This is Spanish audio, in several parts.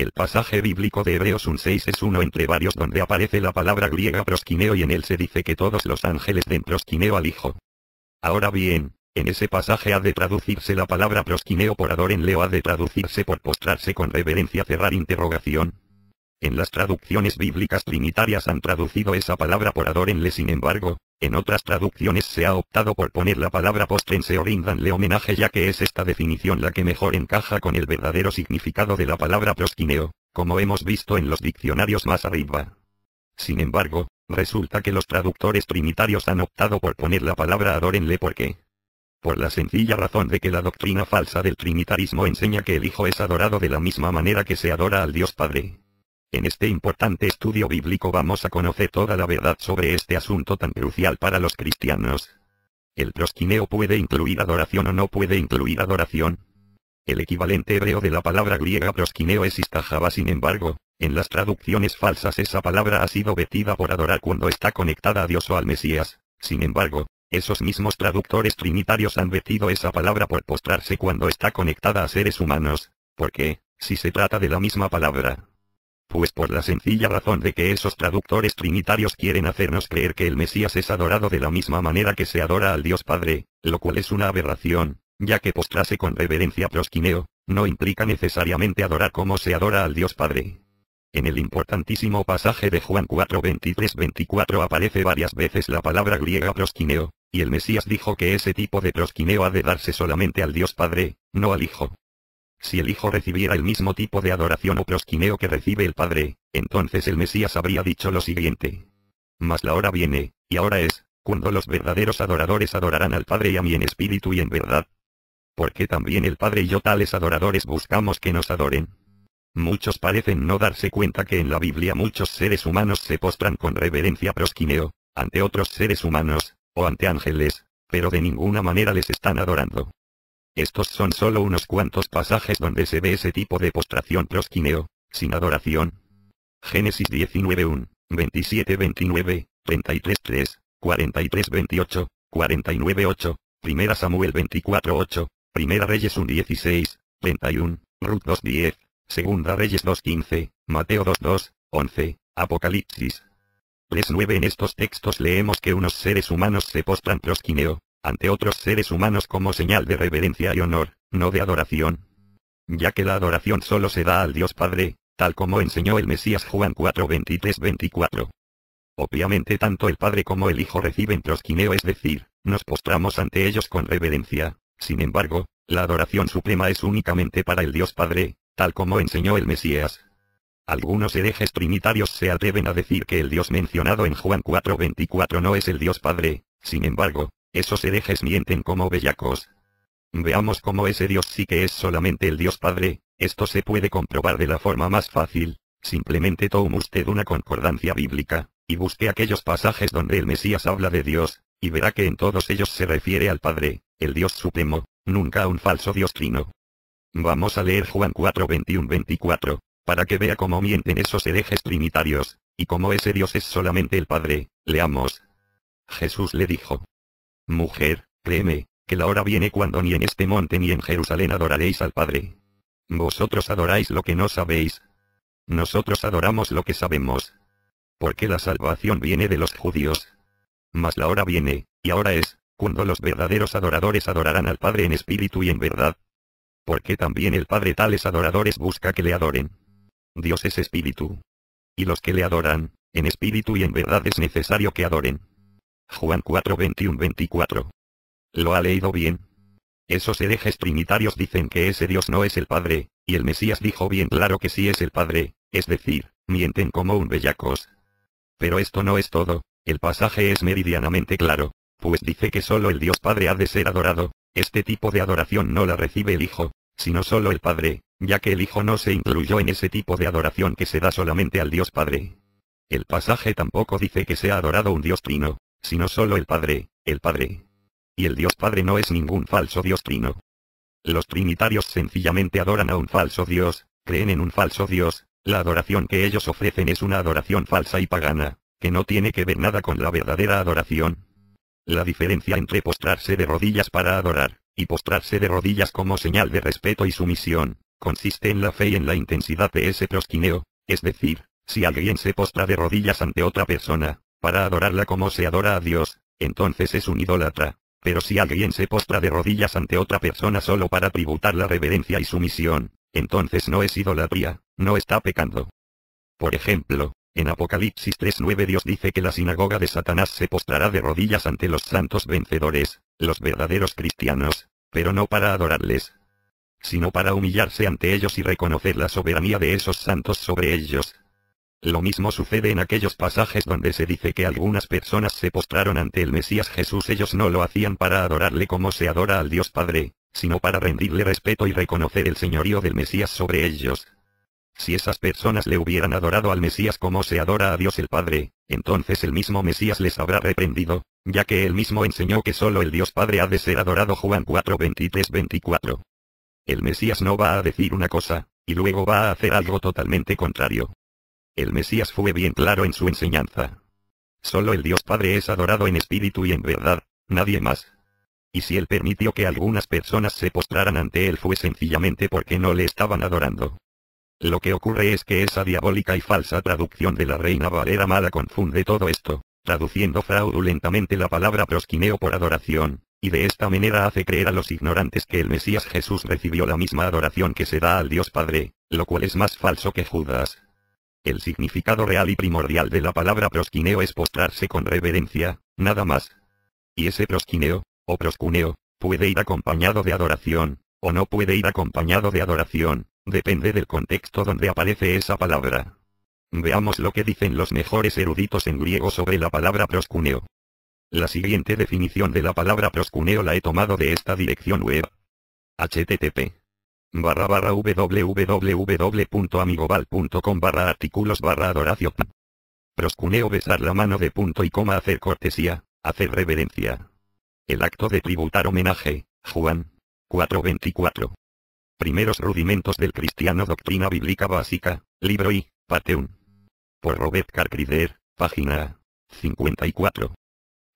El pasaje bíblico de Hebreos 1:6 es uno entre varios donde aparece la palabra griega proskineo y en él se dice que todos los ángeles den proskineo al Hijo. Ahora bien, en ese pasaje ha de traducirse la palabra proskineo por adórenle o ha de traducirse por postrarse con reverencia cerrar interrogación. En las traducciones bíblicas trinitarias han traducido esa palabra por adórenle, sin embargo, en otras traducciones se ha optado por poner la palabra póstrense o ríndanle homenaje, ya que es esta definición la que mejor encaja con el verdadero significado de la palabra proskineo, como hemos visto en los diccionarios más arriba. Sin embargo, resulta que los traductores trinitarios han optado por poner la palabra adórenle porque por la sencilla razón de que la doctrina falsa del trinitarismo enseña que el Hijo es adorado de la misma manera que se adora al Dios Padre. En este importante estudio bíblico vamos a conocer toda la verdad sobre este asunto tan crucial para los cristianos. ¿El proskineo puede incluir adoración o no puede incluir adoración? El equivalente hebreo de la palabra griega proskineo es istajaba, sin embargo, en las traducciones falsas esa palabra ha sido vetida por adorar cuando está conectada a Dios o al Mesías. Sin embargo, esos mismos traductores trinitarios han vetido esa palabra por postrarse cuando está conectada a seres humanos. ¿Por qué, si se trata de la misma palabra? Pues por la sencilla razón de que esos traductores trinitarios quieren hacernos creer que el Mesías es adorado de la misma manera que se adora al Dios Padre, lo cual es una aberración, ya que postrarse con reverencia proskineo, no implica necesariamente adorar como se adora al Dios Padre. En el importantísimo pasaje de Juan 4:23-24 aparece varias veces la palabra griega proskineo, y el Mesías dijo que ese tipo de proskineo ha de darse solamente al Dios Padre, no al Hijo. Si el Hijo recibiera el mismo tipo de adoración o proskineo que recibe el Padre, entonces el Mesías habría dicho lo siguiente: mas la hora viene, y ahora es, cuando los verdaderos adoradores adorarán al Padre y a mí en espíritu y en verdad. Porque también el Padre y yo tales adoradores buscamos que nos adoren. Muchos parecen no darse cuenta que en la Biblia muchos seres humanos se postran con reverencia proskineo, ante otros seres humanos, o ante ángeles, pero de ninguna manera les están adorando. Estos son solo unos cuantos pasajes donde se ve ese tipo de postración proskineo, sin adoración. Génesis 19:1, 27:29, 33:3, 43:28, 49:8, 1 Samuel 24:8, 1 Reyes 1:16, 31, Ruth 2:10, 2 Reyes 2:15, Mateo 2:2, 11, Apocalipsis 3:9. En estos textos leemos que unos seres humanos se postran proskineo ante otros seres humanos como señal de reverencia y honor, no de adoración. Ya que la adoración solo se da al Dios Padre, tal como enseñó el Mesías Juan 4:23-24. Obviamente tanto el Padre como el Hijo reciben proskineo, es decir, nos postramos ante ellos con reverencia. Sin embargo, la adoración suprema es únicamente para el Dios Padre, tal como enseñó el Mesías. Algunos herejes trinitarios se atreven a decir que el Dios mencionado en Juan 4:24 no es el Dios Padre. Sin embargo, esos herejes mienten como bellacos. Veamos cómo ese Dios sí que es solamente el Dios Padre. Esto se puede comprobar de la forma más fácil. Simplemente tome usted una concordancia bíblica, y busque aquellos pasajes donde el Mesías habla de Dios, y verá que en todos ellos se refiere al Padre, el Dios Supremo, nunca a un falso Dios trino. Vamos a leer Juan 4:21-24, para que vea cómo mienten esos herejes trinitarios, y cómo ese Dios es solamente el Padre. Leamos. Jesús le dijo: mujer, créeme, que la hora viene cuando ni en este monte ni en Jerusalén adoraréis al Padre. Vosotros adoráis lo que no sabéis. Nosotros adoramos lo que sabemos. Porque la salvación viene de los judíos. Mas la hora viene, y ahora es, cuando los verdaderos adoradores adorarán al Padre en espíritu y en verdad. Porque también el Padre tales adoradores busca que le adoren. Dios es espíritu. Y los que le adoran, en espíritu y en verdad es necesario que adoren. Juan 4:21-24. ¿Lo ha leído bien? Esos herejes trinitarios dicen que ese Dios no es el Padre, y el Mesías dijo bien claro que sí es el Padre, es decir, mienten como un bellacos. Pero esto no es todo, el pasaje es meridianamente claro, pues dice que solo el Dios Padre ha de ser adorado. Este tipo de adoración no la recibe el Hijo, sino solo el Padre, ya que el Hijo no se incluyó en ese tipo de adoración que se da solamente al Dios Padre. El pasaje tampoco dice que sea adorado un Dios trino, sino solo el Padre, el Padre. Y el Dios Padre no es ningún falso Dios trino. Los trinitarios sencillamente adoran a un falso Dios, creen en un falso Dios. La adoración que ellos ofrecen es una adoración falsa y pagana, que no tiene que ver nada con la verdadera adoración. La diferencia entre postrarse de rodillas para adorar, y postrarse de rodillas como señal de respeto y sumisión, consiste en la fe y en la intensidad de ese prosquineo, es decir, si alguien se postra de rodillas ante otra persona, para adorarla como se adora a Dios, entonces es un idólatra. Pero si alguien se postra de rodillas ante otra persona solo para tributar la reverencia y sumisión, entonces no es idolatría, no está pecando. Por ejemplo, en Apocalipsis 3:9 Dios dice que la sinagoga de Satanás se postrará de rodillas ante los santos vencedores, los verdaderos cristianos, pero no para adorarles, sino para humillarse ante ellos y reconocer la soberanía de esos santos sobre ellos. Lo mismo sucede en aquellos pasajes donde se dice que algunas personas se postraron ante el Mesías Jesús. Ellos no lo hacían para adorarle como se adora al Dios Padre, sino para rendirle respeto y reconocer el señorío del Mesías sobre ellos. Si esas personas le hubieran adorado al Mesías como se adora a Dios el Padre, entonces el mismo Mesías les habrá reprendido, ya que él mismo enseñó que solo el Dios Padre ha de ser adorado. Juan 4:23-24. El Mesías no va a decir una cosa, y luego va a hacer algo totalmente contrario. El Mesías fue bien claro en su enseñanza. Solo el Dios Padre es adorado en espíritu y en verdad, nadie más. Y si él permitió que algunas personas se postraran ante él fue sencillamente porque no le estaban adorando. Lo que ocurre es que esa diabólica y falsa traducción de la Reina Valera mala confunde todo esto, traduciendo fraudulentamente la palabra prosquineo por adoración, y de esta manera hace creer a los ignorantes que el Mesías Jesús recibió la misma adoración que se da al Dios Padre, lo cual es más falso que Judas. El significado real y primordial de la palabra prosquineo es postrarse con reverencia, nada más. Y ese prosquineo, o proscuneo, puede ir acompañado de adoración, o no puede ir acompañado de adoración, depende del contexto donde aparece esa palabra. Veamos lo que dicen los mejores eruditos en griego sobre la palabra proscuneo. La siguiente definición de la palabra proscuneo la he tomado de esta dirección web. http://www.amigoval.com/artículos/adoración. Proscuneo: besar la mano de punto y coma, hacer cortesía, hacer reverencia. El acto de tributar homenaje, Juan 4:24. Primeros rudimentos del cristiano, doctrina bíblica básica, libro I, Pateun. Por Robert Carcrider, página 54.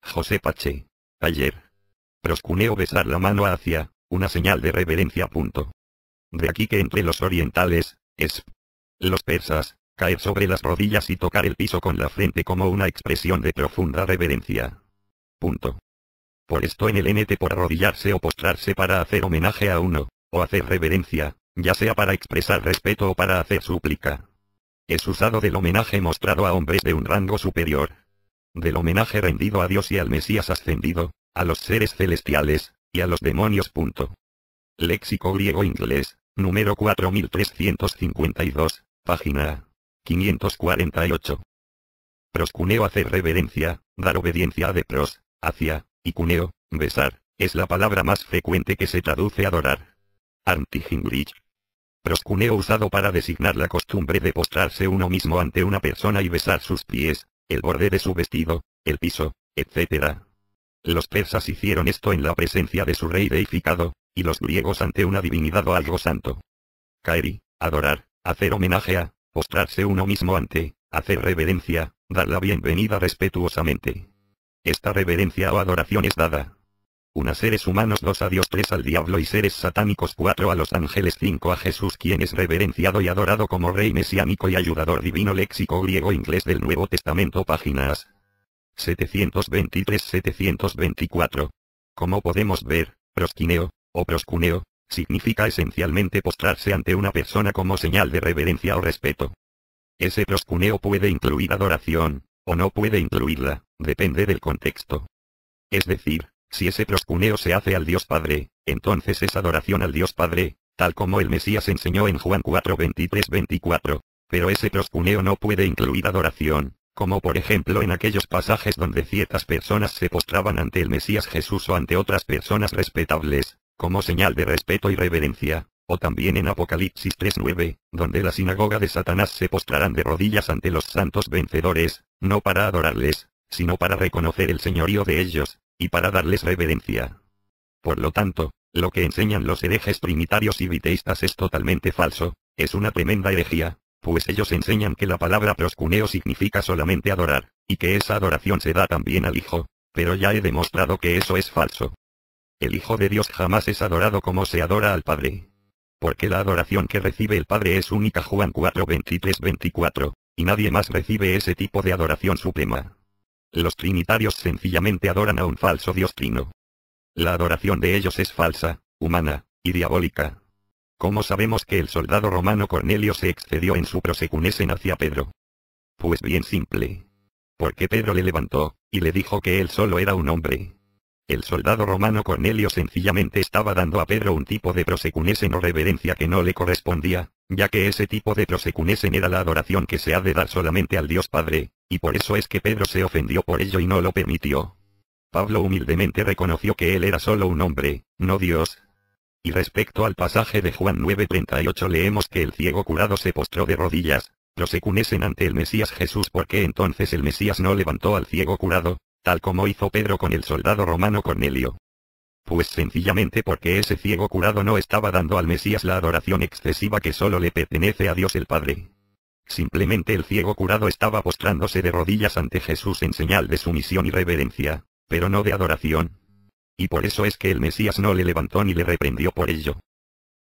José Pache. Taller. Proscuneo: besar la mano hacia, una señal de reverencia. De aquí que entre los orientales, los persas, caer sobre las rodillas y tocar el piso con la frente como una expresión de profunda reverencia. Por esto en el NT, por arrodillarse o postrarse para hacer homenaje a uno, o hacer reverencia, ya sea para expresar respeto o para hacer súplica. Es usado del homenaje mostrado a hombres de un rango superior. Del homenaje rendido a Dios y al Mesías ascendido, a los seres celestiales, y a los demonios. Léxico griego-inglés, número 4352, página 548. Proscuneo: hacer reverencia, dar obediencia. De pros, hacia, y cuneo, besar, es la palabra más frecuente que se traduce adorar. Anti-Gingrich. Proscuneo usado para designar la costumbre de postrarse uno mismo ante una persona y besar sus pies, el borde de su vestido, el piso, etc. Los persas hicieron esto en la presencia de su rey deificado, y los griegos ante una divinidad o algo santo. Kaeri, adorar, hacer homenaje a, postrarse uno mismo ante, hacer reverencia, dar la bienvenida respetuosamente. Esta reverencia o adoración es dada 1 a seres humanos, 2 a Dios, 3 al diablo y seres satánicos, 4 a los ángeles, 5 a Jesús, quien es reverenciado y adorado como Rey mesiánico y ayudador divino. Léxico griego-inglés del Nuevo Testamento, páginas 723-724. Como podemos ver, prosquineo, o proscuneo, significa esencialmente postrarse ante una persona como señal de reverencia o respeto. Ese proscuneo puede incluir adoración, o no puede incluirla, depende del contexto. Es decir, si ese proscuneo se hace al Dios Padre, entonces es adoración al Dios Padre, tal como el Mesías enseñó en Juan 4:23-24, pero ese proscuneo no puede incluir adoración, como por ejemplo en aquellos pasajes donde ciertas personas se postraban ante el Mesías Jesús o ante otras personas respetables, como señal de respeto y reverencia, o también en Apocalipsis 3:9, donde la sinagoga de Satanás se postrarán de rodillas ante los santos vencedores, no para adorarles, sino para reconocer el señorío de ellos, y para darles reverencia. Por lo tanto, lo que enseñan los herejes trinitarios y biteístas es totalmente falso, es una tremenda herejía, pues ellos enseñan que la palabra proscuneo significa solamente adorar, y que esa adoración se da también al Hijo, pero ya he demostrado que eso es falso. El Hijo de Dios jamás es adorado como se adora al Padre. Porque la adoración que recibe el Padre es única. Juan 4:23-24, y nadie más recibe ese tipo de adoración suprema. Los trinitarios sencillamente adoran a un falso Dios trino. La adoración de ellos es falsa, humana, y diabólica. ¿Cómo sabemos que el soldado romano Cornelio se excedió en su prosecunesen hacia Pedro? Pues bien simple. Porque Pedro le levantó, y le dijo que él solo era un hombre. El soldado romano Cornelio sencillamente estaba dando a Pedro un tipo de prosecunesen o reverencia que no le correspondía, ya que ese tipo de prosecunesen era la adoración que se ha de dar solamente al Dios Padre, y por eso es que Pedro se ofendió por ello y no lo permitió. Pablo humildemente reconoció que él era solo un hombre, no Dios. Y respecto al pasaje de Juan 9:38 leemos que el ciego curado se postró de rodillas, prosecunesen ante el Mesías Jesús. Porque entonces el Mesías no levantó al ciego curado, tal como hizo Pedro con el soldado romano Cornelio? Pues sencillamente porque ese ciego curado no estaba dando al Mesías la adoración excesiva que solo le pertenece a Dios el Padre. Simplemente el ciego curado estaba postrándose de rodillas ante Jesús en señal de sumisión y reverencia, pero no de adoración. Y por eso es que el Mesías no le levantó ni le reprendió por ello.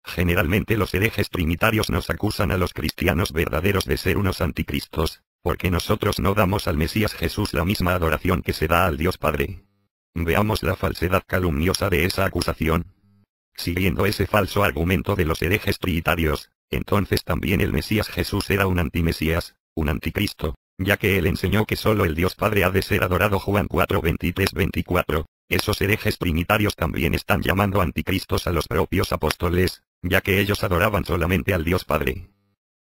Generalmente los herejes trinitarios nos acusan a los cristianos verdaderos de ser unos anticristos, porque nosotros no damos al Mesías Jesús la misma adoración que se da al Dios Padre. Veamos la falsedad calumniosa de esa acusación. Siguiendo ese falso argumento de los herejes trinitarios, entonces también el Mesías Jesús era un antimesías, un anticristo, ya que él enseñó que solo el Dios Padre ha de ser adorado. Juan 4:23-24, esos herejes trinitarios también están llamando anticristos a los propios apóstoles, ya que ellos adoraban solamente al Dios Padre.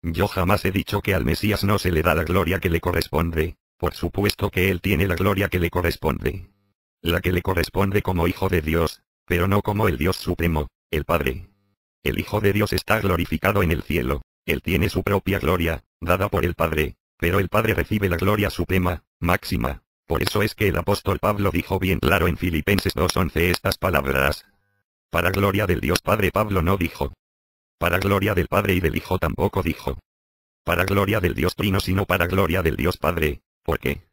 Yo jamás he dicho que al Mesías no se le da la gloria que le corresponde, por supuesto que él tiene la gloria que le corresponde. La que le corresponde como Hijo de Dios, pero no como el Dios Supremo, el Padre. El Hijo de Dios está glorificado en el cielo, él tiene su propia gloria, dada por el Padre, pero el Padre recibe la gloria suprema, máxima. Por eso es que el apóstol Pablo dijo bien claro en Filipenses 2:11 estas palabras. Para gloria del Dios Padre Pablo no dijo. Para gloria del Padre y del Hijo tampoco dijo. Para gloria del Dios Trino sino para gloria del Dios Padre. ¿Por qué?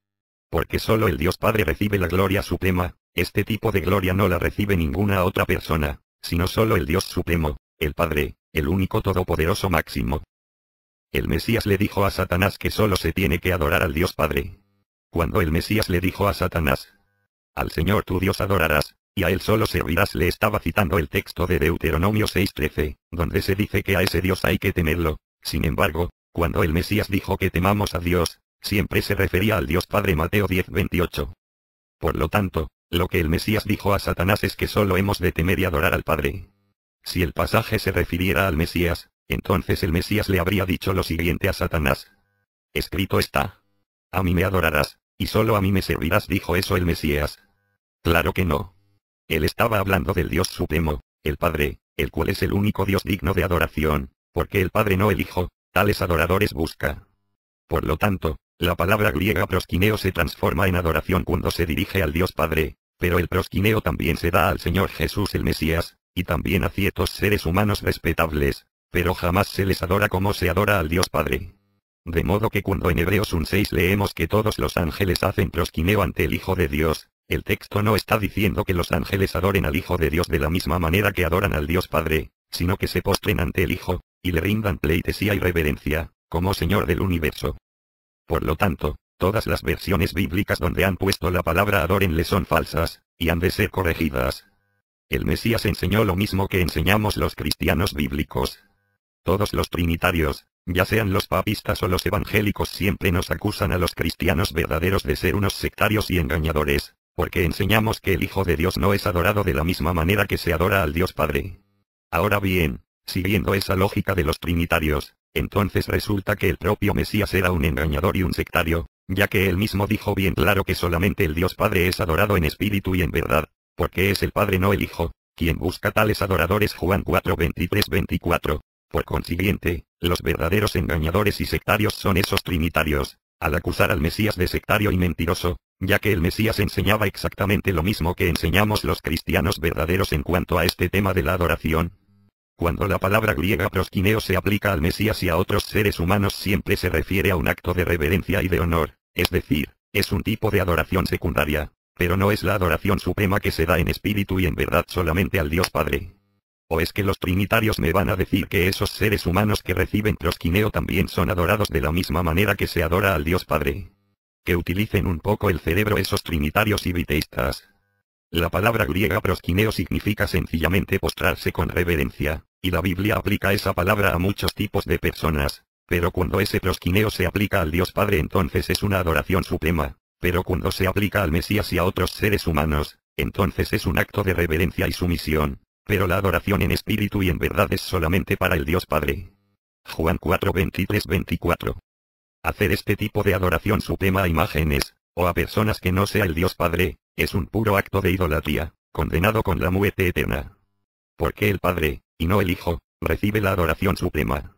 Porque solo el Dios Padre recibe la gloria suprema. Este tipo de gloria no la recibe ninguna otra persona, sino solo el Dios Supremo, el Padre, el único todopoderoso máximo. El Mesías le dijo a Satanás que solo se tiene que adorar al Dios Padre. Cuando el Mesías le dijo a Satanás, al Señor tu Dios adorarás, y a él solo servirás, le estaba citando el texto de Deuteronomio 6:13, donde se dice que a ese Dios hay que temerlo. Sin embargo, cuando el Mesías dijo que temamos a Dios, siempre se refería al Dios Padre. Mateo 10:28. Por lo tanto, lo que el Mesías dijo a Satanás es que solo hemos de temer y adorar al Padre. Si el pasaje se refiriera al Mesías, entonces el Mesías le habría dicho lo siguiente a Satanás. Escrito está. A mí me adorarás, y solo a mí me servirás. ¿Dijo eso el Mesías? Claro que no. Él estaba hablando del Dios Supremo, el Padre, el cual es el único Dios digno de adoración, porque el Padre no el Hijo, tales adoradores busca. Por lo tanto, la palabra griega proskineo se transforma en adoración cuando se dirige al Dios Padre, pero el proskineo también se da al Señor Jesús el Mesías, y también a ciertos seres humanos respetables, pero jamás se les adora como se adora al Dios Padre. De modo que cuando en Hebreos 1:6 leemos que todos los ángeles hacen proskineo ante el Hijo de Dios, el texto no está diciendo que los ángeles adoren al Hijo de Dios de la misma manera que adoran al Dios Padre, sino que se postren ante el Hijo, y le rindan pleitesía y reverencia, como Señor del universo. Por lo tanto, todas las versiones bíblicas donde han puesto la palabra adórenle son falsas, y han de ser corregidas. El Mesías enseñó lo mismo que enseñamos los cristianos bíblicos. Todos los trinitarios, ya sean los papistas o los evangélicos, siempre nos acusan a los cristianos verdaderos de ser unos sectarios y engañadores, porque enseñamos que el Hijo de Dios no es adorado de la misma manera que se adora al Dios Padre. Ahora bien, siguiendo esa lógica de los trinitarios, entonces resulta que el propio Mesías era un engañador y un sectario, ya que él mismo dijo bien claro que solamente el Dios Padre es adorado en espíritu y en verdad, porque es el Padre no el Hijo, quien busca tales adoradores. Juan 4:23-24. Por consiguiente, los verdaderos engañadores y sectarios son esos trinitarios, al acusar al Mesías de sectario y mentiroso, ya que el Mesías enseñaba exactamente lo mismo que enseñamos los cristianos verdaderos en cuanto a este tema de la adoración. Cuando la palabra griega proskineo se aplica al Mesías y a otros seres humanos siempre se refiere a un acto de reverencia y de honor, es decir, es un tipo de adoración secundaria, pero no es la adoración suprema que se da en espíritu y en verdad solamente al Dios Padre. ¿O es que los trinitarios me van a decir que esos seres humanos que reciben prosquineo también son adorados de la misma manera que se adora al Dios Padre? Que utilicen un poco el cerebro esos trinitarios y biteístas. La palabra griega prosquineo significa sencillamente postrarse con reverencia, y la Biblia aplica esa palabra a muchos tipos de personas, pero cuando ese prosquineo se aplica al Dios Padre entonces es una adoración suprema, pero cuando se aplica al Mesías y a otros seres humanos, entonces es un acto de reverencia y sumisión, pero la adoración en espíritu y en verdad es solamente para el Dios Padre. Juan 4:23-24. Hacer este tipo de adoración suprema a imágenes, o a personas que no sea el Dios Padre, es un puro acto de idolatría, condenado con la muerte eterna. Porque el Padre, y no el Hijo, recibe la adoración suprema.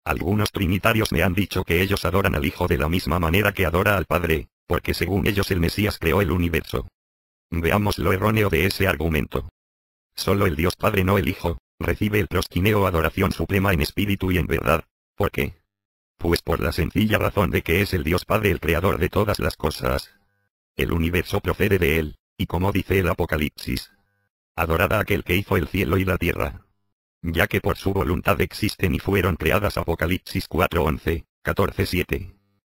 Algunos trinitarios me han dicho que ellos adoran al Hijo de la misma manera que adora al Padre, porque según ellos el Mesías creó el universo. Veamos lo erróneo de ese argumento. Solo el Dios Padre, no el Hijo, recibe el prosquineo o adoración suprema en espíritu y en verdad. ¿Por qué? Pues por la sencilla razón de que es el Dios Padre el creador de todas las cosas. El universo procede de él, y como dice el Apocalipsis, adorad a aquel que hizo el cielo y la tierra. Ya que por su voluntad existen y fueron creadas. Apocalipsis 4:11, 14:7.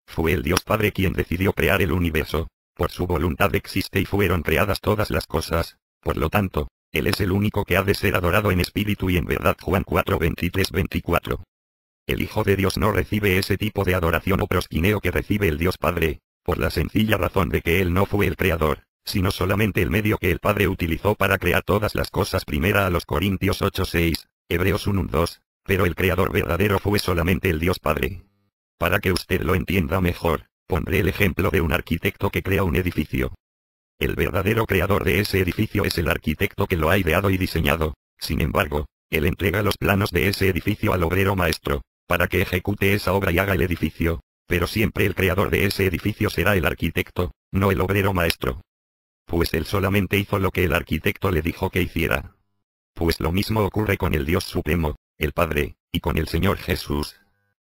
Fue el Dios Padre quien decidió crear el universo, por su voluntad existe y fueron creadas todas las cosas, por lo tanto, Él es el único que ha de ser adorado en espíritu y en verdad. Juan 4:23-24. El Hijo de Dios no recibe ese tipo de adoración o prosquineo que recibe el Dios Padre, por la sencilla razón de que Él no fue el creador, sino solamente el medio que el Padre utilizó para crear todas las cosas. Primera a los Corintios 8:6, Hebreos 1:2, pero el creador verdadero fue solamente el Dios Padre. Para que usted lo entienda mejor, pondré el ejemplo de un arquitecto que crea un edificio. El verdadero creador de ese edificio es el arquitecto que lo ha ideado y diseñado, sin embargo, él entrega los planos de ese edificio al obrero maestro, para que ejecute esa obra y haga el edificio, pero siempre el creador de ese edificio será el arquitecto, no el obrero maestro. Pues él solamente hizo lo que el arquitecto le dijo que hiciera. Pues lo mismo ocurre con el Dios Supremo, el Padre, y con el Señor Jesús.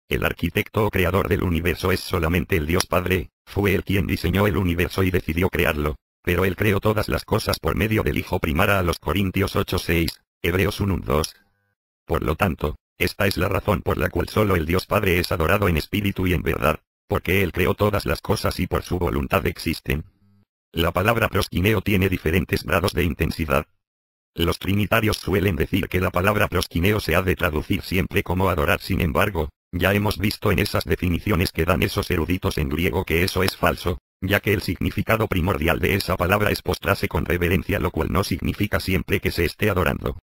El arquitecto o creador del universo es solamente el Dios Padre, fue él quien diseñó el universo y decidió crearlo, pero él creó todas las cosas por medio del Hijo. Primera a los Corintios 8:6, Hebreos 1:2. Por lo tanto, esta es la razón por la cual solo el Dios Padre es adorado en espíritu y en verdad, porque Él creó todas las cosas y por su voluntad existen. La palabra prosquineo tiene diferentes grados de intensidad. Los trinitarios suelen decir que la palabra prosquineo se ha de traducir siempre como adorar. Sin embargo, ya hemos visto en esas definiciones que dan esos eruditos en griego que eso es falso, ya que el significado primordial de esa palabra es postrarse con reverencia, lo cual no significa siempre que se esté adorando.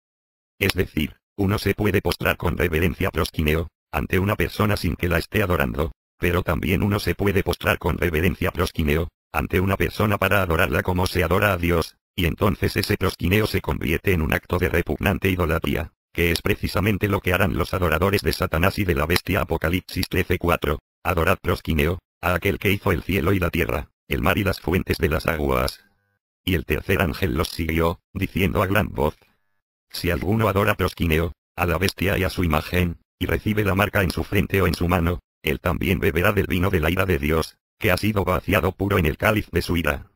Es decir, uno se puede postrar con reverencia prosquineo, ante una persona sin que la esté adorando, pero también uno se puede postrar con reverencia prosquineo, ante una persona para adorarla como se adora a Dios, y entonces ese prosquineo se convierte en un acto de repugnante idolatría, que es precisamente lo que harán los adoradores de Satanás y de la bestia. Apocalipsis 13:4, adorad prosquineo, a aquel que hizo el cielo y la tierra, el mar y las fuentes de las aguas. Y el tercer ángel los siguió, diciendo a gran voz: si alguno adora prosquineo, a la bestia y a su imagen, y recibe la marca en su frente o en su mano, él también beberá del vino de la ira de Dios, que ha sido vaciado puro en el cáliz de su ira.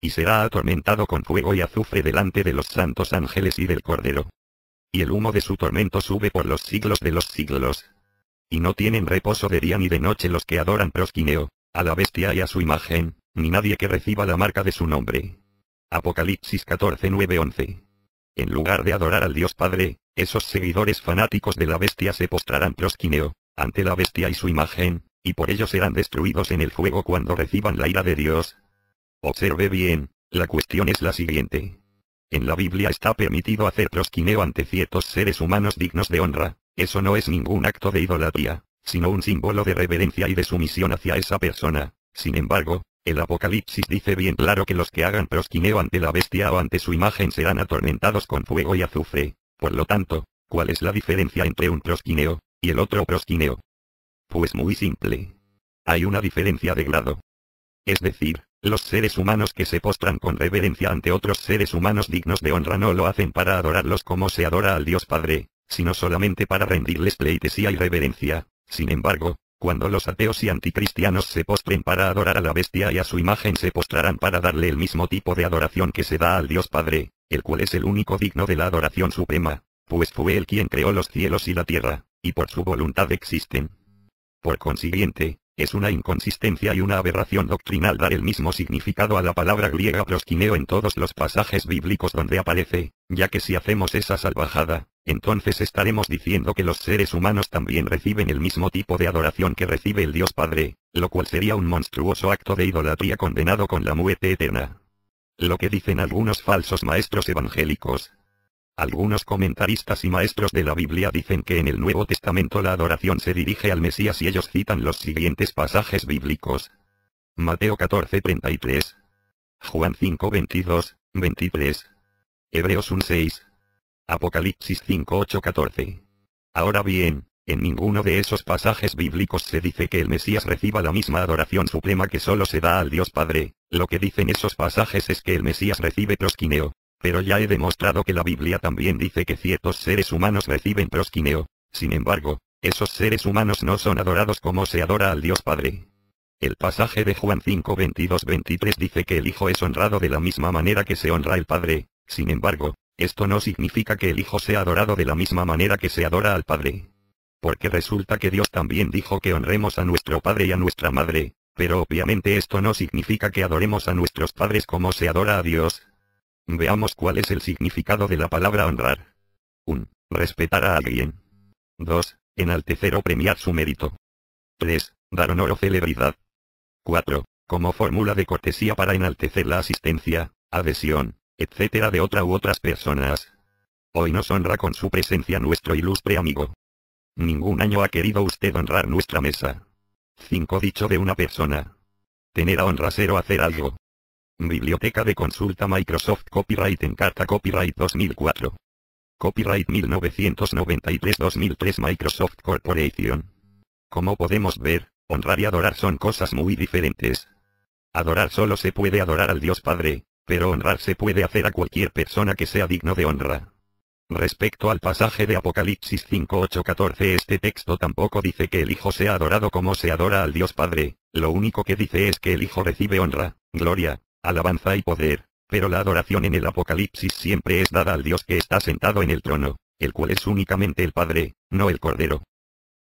Y será atormentado con fuego y azufre delante de los santos ángeles y del Cordero. Y el humo de su tormento sube por los siglos de los siglos. Y no tienen reposo de día ni de noche los que adoran prosquineo, a la bestia y a su imagen, ni nadie que reciba la marca de su nombre. Apocalipsis 14:9-11. En lugar de adorar al Dios Padre, esos seguidores fanáticos de la bestia se postrarán prosquineo, ante la bestia y su imagen, y por ello serán destruidos en el fuego cuando reciban la ira de Dios. Observe bien, la cuestión es la siguiente. En la Biblia está permitido hacer prosquineo ante ciertos seres humanos dignos de honra. Eso no es ningún acto de idolatría, sino un símbolo de reverencia y de sumisión hacia esa persona. Sin embargo, el Apocalipsis dice bien claro que los que hagan prosquineo ante la bestia o ante su imagen serán atormentados con fuego y azufre. Por lo tanto, ¿cuál es la diferencia entre un prosquineo y el otro prosquineo? Pues muy simple. Hay una diferencia de grado. Es decir, los seres humanos que se postran con reverencia ante otros seres humanos dignos de honra no lo hacen para adorarlos como se adora al Dios Padre, sino solamente para rendirles pleitesía y reverencia. Sin embargo, cuando los ateos y anticristianos se postren para adorar a la bestia y a su imagen, se postrarán para darle el mismo tipo de adoración que se da al Dios Padre, el cual es el único digno de la adoración suprema, pues fue Él quien creó los cielos y la tierra, y por su voluntad existen. Por consiguiente, es una inconsistencia y una aberración doctrinal dar el mismo significado a la palabra griega proskineo en todos los pasajes bíblicos donde aparece, ya que si hacemos esa salvajada, entonces estaremos diciendo que los seres humanos también reciben el mismo tipo de adoración que recibe el Dios Padre, lo cual sería un monstruoso acto de idolatría condenado con la muerte eterna. Lo que dicen algunos falsos maestros evangélicos. Algunos comentaristas y maestros de la Biblia dicen que en el Nuevo Testamento la adoración se dirige al Mesías y ellos citan los siguientes pasajes bíblicos. Mateo 14:33. Juan 5:22, 23. Hebreos 1:6. Apocalipsis 5:8-14. Ahora bien, en ninguno de esos pasajes bíblicos se dice que el Mesías reciba la misma adoración suprema que solo se da al Dios Padre. Lo que dicen esos pasajes es que el Mesías recibe proskineo. Pero ya he demostrado que la Biblia también dice que ciertos seres humanos reciben proskineo. Sin embargo, esos seres humanos no son adorados como se adora al Dios Padre. El pasaje de Juan 5:22-23 dice que el Hijo es honrado de la misma manera que se honra el Padre. Sin embargo, esto no significa que el Hijo sea adorado de la misma manera que se adora al Padre. Porque resulta que Dios también dijo que honremos a nuestro Padre y a nuestra Madre, pero obviamente esto no significa que adoremos a nuestros padres como se adora a Dios. Veamos cuál es el significado de la palabra honrar. 1. Respetar a alguien. 2. Enaltecer o premiar su mérito. 3. Dar honor o celebridad. 4. Como fórmula de cortesía para enaltecer la asistencia, adhesión, etc. de otra u otras personas. Hoy nos honra con su presencia nuestro ilustre amigo. Ningún año ha querido usted honrar nuestra mesa. 5. Dicho de una persona. Tener a honra ser o hacer algo. Biblioteca de consulta Microsoft Copyright Encarta Copyright 2004. Copyright 1993-2003 Microsoft Corporation. Como podemos ver, honrar y adorar son cosas muy diferentes. Adorar solo se puede adorar al Dios Padre, pero honrar se puede hacer a cualquier persona que sea digno de honra. Respecto al pasaje de Apocalipsis 5:8-14, este texto tampoco dice que el Hijo sea adorado como se adora al Dios Padre, lo único que dice es que el Hijo recibe honra, gloria, alabanza y poder, pero la adoración en el Apocalipsis siempre es dada al Dios que está sentado en el trono, el cual es únicamente el Padre, no el Cordero.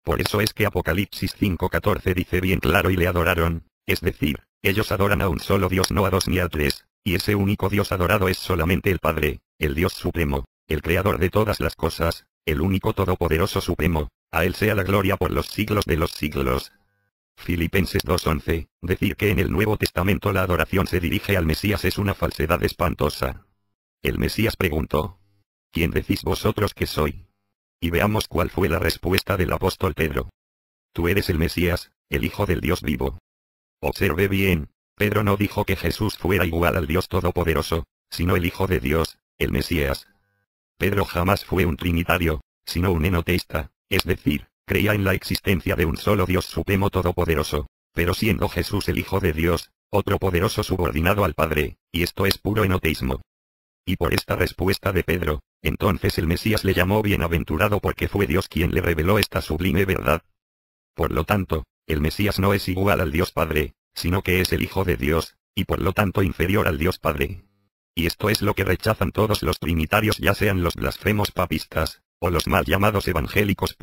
Por eso es que Apocalipsis 5:14 dice bien claro y le adoraron, es decir, ellos adoran a un solo Dios, no a dos ni a tres, y ese único Dios adorado es solamente el Padre, el Dios Supremo, el Creador de todas las cosas, el único Todopoderoso Supremo, a Él sea la gloria por los siglos de los siglos. Filipenses 2:11, decir que en el Nuevo Testamento la adoración se dirige al Mesías es una falsedad espantosa. El Mesías preguntó: ¿Quién decís vosotros que soy? Y veamos cuál fue la respuesta del apóstol Pedro. Tú eres el Mesías, el Hijo del Dios vivo. Observe bien, Pedro no dijo que Jesús fuera igual al Dios Todopoderoso, sino el Hijo de Dios, el Mesías. Pedro jamás fue un trinitario, sino un enoteísta, es decir, creía en la existencia de un solo Dios supremo todopoderoso, pero siendo Jesús el Hijo de Dios, otro poderoso subordinado al Padre, y esto es puro enoteísmo. Y por esta respuesta de Pedro, entonces el Mesías le llamó bienaventurado porque fue Dios quien le reveló esta sublime verdad. Por lo tanto, el Mesías no es igual al Dios Padre, sino que es el Hijo de Dios, y por lo tanto inferior al Dios Padre. Y esto es lo que rechazan todos los trinitarios, ya sean los blasfemos papistas, o los mal llamados evangélicos.